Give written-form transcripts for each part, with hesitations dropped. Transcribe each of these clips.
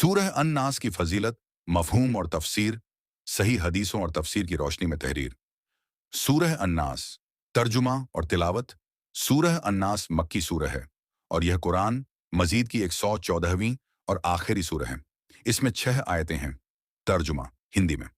सूरह अन्नास की फजीलत, मफहूम और तफसीर, सही हदीसों और तफसीर की रोशनी में तहरीर। सूरह अन्नास, तर्जुमा और तिलावत। सूरह अन्नास मक्की सूरह है और यह कुरान मजीद की 114वीं और आखिरी सूरह है। इसमें 6 आयतें हैं। तर्जुमा हिंदी में।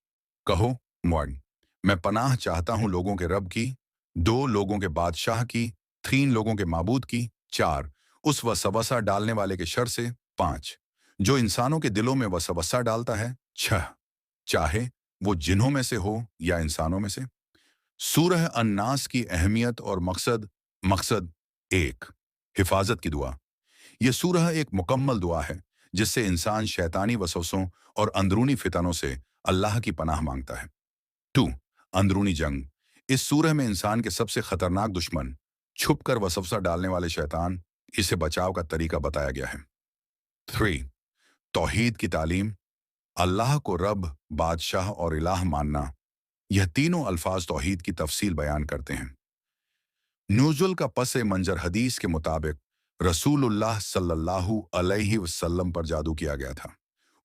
कहो मुअन, मैं पनाह चाहता हूँ लोगों के रब की, 2 लोगों के बादशाह की, 3 लोगों के माबूद की, 4 उस वसवसा डालने वाले के शर से, 5 जो इंसानों के दिलों में वसवसा डालता है, 6 चाहे वो जिन्हों में से हो या इंसानों में से। सूरह अन्नास की अहमियत और मकसद। मकसद 1, हिफाजत की दुआ। यह सूरह एक मुकम्मल दुआ है जिससे इंसान शैतानी वसवसों और अंदरूनी फितनों से अल्लाह की पनाह मांगता है। 2, अंदरूनी जंग। इस सूरह में इंसान के सबसे खतरनाक दुश्मन, छुपकर वसवसा डालने वाले शैतान, इसे बचाव का तरीका बताया गया है। 3, तौहीद की तालीम। अल्लाह को रब, बादशाह और इलाह मानना, यह तीनों अल्फाज तौहीद की तफसील बयान करते हैं। नूजुल का पस मंजर हदीस के मुताबिक रसूलुल्लाह सल्लल्लाहु अलैहि वसल्लम पर जादू किया गया था।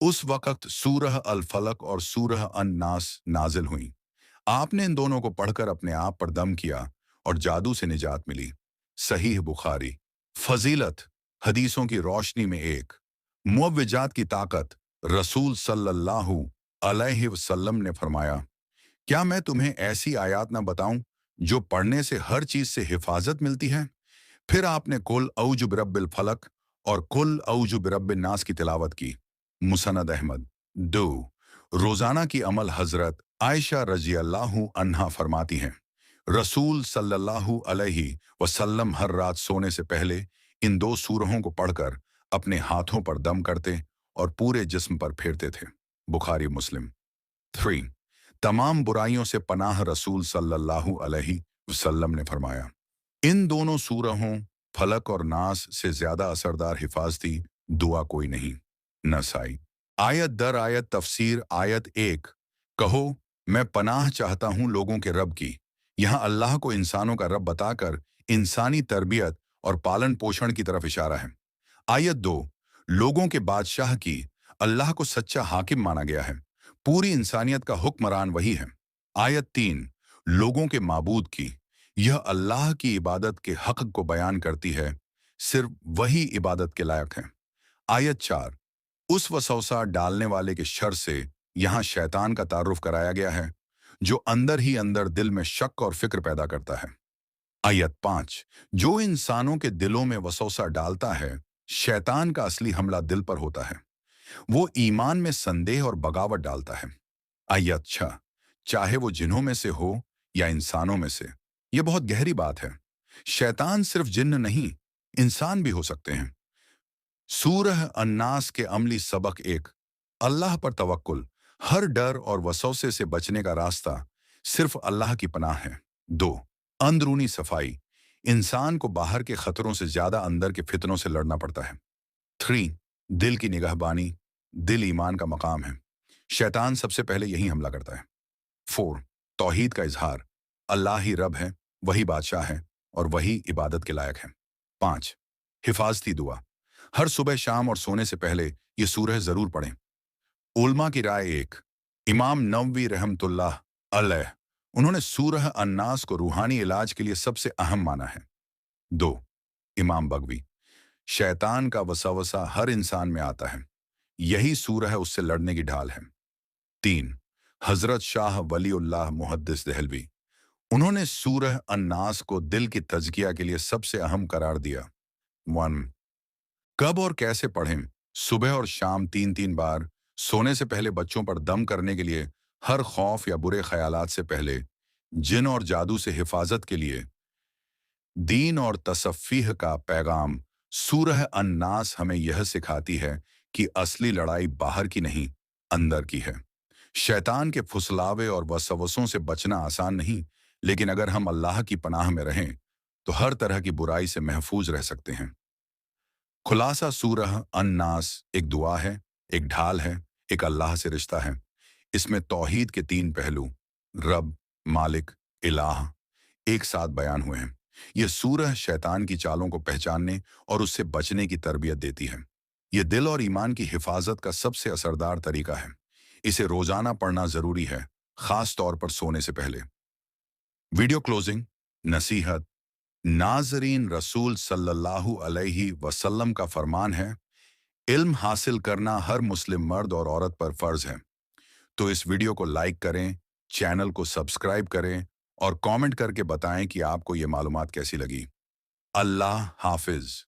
उस वक़्त सूरह अल फलक और सूरह अन नास नाजिल हुई। आपने इन दोनों को पढ़कर अपने आप पर दम किया और जादू से निजात मिली। सहीह बुखारी। फजीलत, हदीसों की रोशनी में एक, मुअव्विजात की ताकत। रसूल सल्लल्लाहु अलैहि वसल्लम ने फरमाया, क्या मैं तुम्हें ऐसी आयात ना बताऊं जो पढ़ने से हर चीज से हिफाजत मिलती है। फिर आपने कुल औजु बिरब्बिल फलक और कुल औजु बिरब्बिन नास की तिलावत की। मुसनद अहमद। 2, रोजाना की अमल। हजरत आयशा रजी अल्लाहु अन्हा फरमाती हैं, रसूल सल्लल्लाहु अलैहि वसल्लम हर रात सोने से पहले इन 2 सूरहों को पढ़कर अपने हाथों पर दम करते और पूरे जिस्म पर फेरते थे। बुखारी मुस्लिम। 3, तमाम बुराइयों से पनाह। रसूल सल्लल्लाहु अलैहि वसल्लम ने फरमाया, इन दोनों सूरहों फलक और नास से ज्यादा असरदार हिफाजती दुआ कोई नहीं। नसाई। आयत दर आयत तफसीर। आयत 1, कहो मैं पनाह चाहता हूं लोगों के रब की। यहां अल्लाह को इंसानों का रब बताकर इंसानी तरबियत और पालन पोषण की तरफ इशारा है। आयत 2, लोगों के बादशाह की। अल्लाह को सच्चा हाकिम माना गया है। पूरी इंसानियत का हुक्मरान वही है। आयत 3, लोगों के माबूद की। यह अल्लाह की इबादत के हक को बयान करती है, सिर्फ वही इबादत के लायक है। आयत 4, उस वसवसा डालने वाले के शर से। यहाँ शैतान का तारुफ कराया गया है जो अंदर ही अंदर दिल में शक और फिक्र पैदा करता है। आयत 5, जो इंसानों के दिलों में वसवसा डालता है, शैतान का असली हमला दिल पर होता है। वो ईमान में संदेह और बगावत डालता है। आयत 6, चाहे वो जिन्हों में से हो या इंसानों में से। यह बहुत गहरी बात है। शैतान सिर्फ जिन्न नहीं, इंसान भी हो सकते हैं। सूरह अन्नास के अमली सबक। 1, अल्लाह पर तवक्कुल। हर डर और वसवसे से बचने का रास्ता सिर्फ अल्लाह की पनाह है। 2, अंदरूनी सफाई। इंसान को बाहर के खतरों से ज्यादा अंदर के फितनों से लड़ना पड़ता है। 3, दिल की निगहबानी। दिल ईमान का मकाम है। शैतान सबसे पहले यही हमला करता है। 4, तौहीद का इजहार। अल्लाह ही रब है, वही बादशाह है और वही इबादत के लायक है। 5, हिफाजती दुआ। हर सुबह शाम और सोने से पहले ये सूरह जरूर पढ़ें। उलमा की राय। 1, इमाम नववी रहमतुल्लाह अलैह, उन्होंने सूरह अन्नास को रूहानी इलाज के लिए सबसे अहम माना है। 2, इमाम बगवी, शैतान का वसवसा हर इंसान में आता है, यही सूरह उससे लड़ने की ढाल है। 3, हजरत शाह वलीउल्लाह मुहद्दिस दहलवी, उन्होंने सूरह अन्नास को दिल की तज़किया के लिए सबसे अहम करार दिया। 1, कब और कैसे पढ़ें। सुबह और शाम 3-3 बार। सोने से पहले बच्चों पर दम करने के लिए, हर खौफ या बुरे ख्यालात से पहले, जिन और जादू से हिफाजत के लिए। दीन और तसफ़ीह का पैगाम। सूरह अन्नास हमें यह सिखाती है कि असली लड़ाई बाहर की नहीं, अंदर की है। शैतान के फुसलावे और वसवसों से बचना आसान नहीं, लेकिन अगर हम अल्लाह की पनाह में रहें तो हर तरह की बुराई से महफूज रह सकते हैं। खुलासा, सूरह अन्नास एक दुआ है, एक ढाल है, एक अल्लाह से रिश्ता है। इसमें तौहीद के 3 पहलू, रब, मालिक, इलाह, एक साथ बयान हुए हैं। यह सूरह शैतान की चालों को पहचानने और उससे बचने की तरबियत देती है। ये दिल और ईमान की हिफाजत का सबसे असरदार तरीका है। इसे रोजाना पढ़ना जरूरी है, खास तौर पर सोने से पहले। वीडियो क्लोजिंग, नसीहत। नाजरीन, रसूल सल्लल्लाहु अलैहि वसल्लम का फरमान है, इल्म हासिल करना हर मुस्लिम मर्द और औरत पर फर्ज है। तो इस वीडियो को लाइक करें, चैनल को सब्सक्राइब करें और कमेंट करके बताएं कि आपको ये मालूमात कैसी लगी। अल्लाह हाफिज।